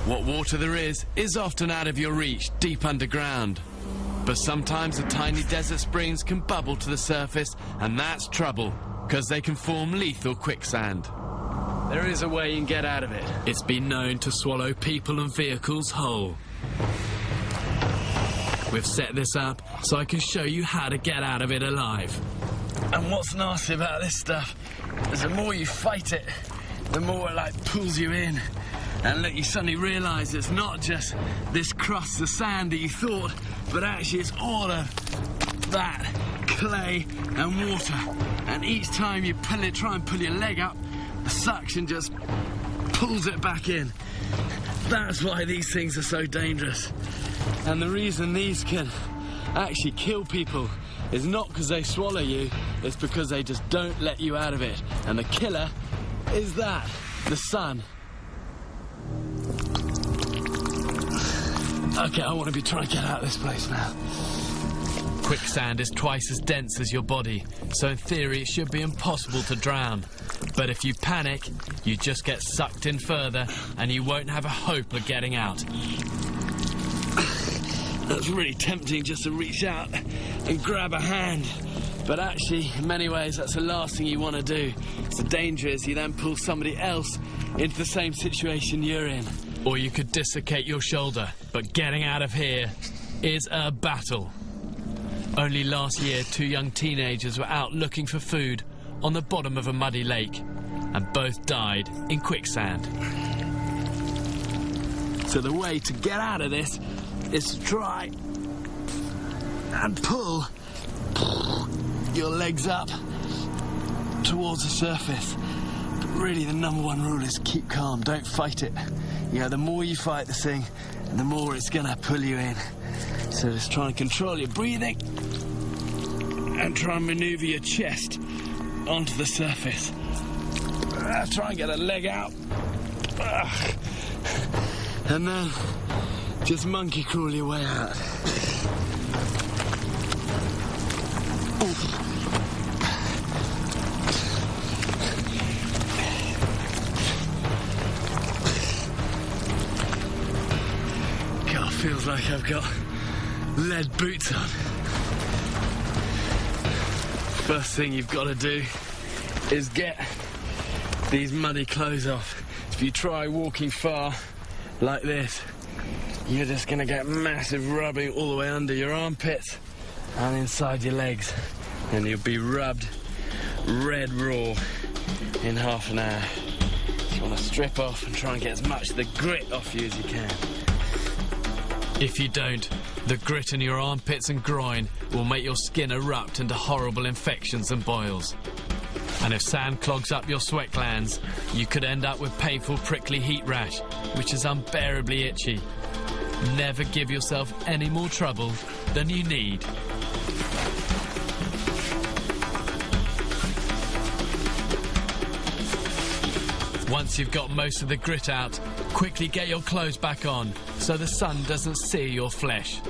What water there is often out of your reach, deep underground. But sometimes the tiny desert springs can bubble to the surface, and that's trouble, because they can form lethal quicksand. There is a way you can get out of it. It's been known to swallow people and vehicles whole. We've set this up so I can show you how to get out of it alive. And what's nasty about this stuff is the more you fight it, the more it like pulls you in. And look, you suddenly realise it's not just this crust of sand that you thought, but actually it's all of that clay and water. And each time you pull it, try and pull your leg up, the suction just pulls it back in. That's why these things are so dangerous. And the reason these can actually kill people is not because they swallow you, it's because they just don't let you out of it. And the killer is that, the sun. Okay, I want to be trying to get out of this place now. Quicksand is twice as dense as your body, so in theory it should be impossible to drown. But if you panic, you just get sucked in further and you won't have a hope of getting out. That's really tempting just to reach out and grab a hand. But actually, in many ways, that's the last thing you want to do. The danger is you then pull somebody else into the same situation you're in. Or you could dislocate your shoulder, but getting out of here is a battle. Only last year, 2 young teenagers were out looking for food on the bottom of a muddy lake, and both died in quicksand. So the way to get out of this is to try and pull your legs up towards the surface. But really the #1 rule is keep calm, don't fight it. You know, the more you fight this thing, the more it's gonna pull you in. So just try and control your breathing and try and maneuver your chest onto the surface. Try and get a leg out. And then just monkey crawl your way out. God, feels like I've got lead boots on. First thing you've got to do is get these muddy clothes off. If you try walking far like this, you're just going to get massive rubbing all the way under your armpits and inside your legs, and you'll be rubbed red raw in half an hour. You want to strip off and try and get as much of the grit off you as you can. If you don't, the grit in your armpits and groin will make your skin erupt into horrible infections and boils. And if sand clogs up your sweat glands, you could end up with painful prickly heat rash, which is unbearably itchy. Never give yourself any more trouble than you need. Once you've got most of the grit out, quickly get your clothes back on so the sun doesn't sear your flesh.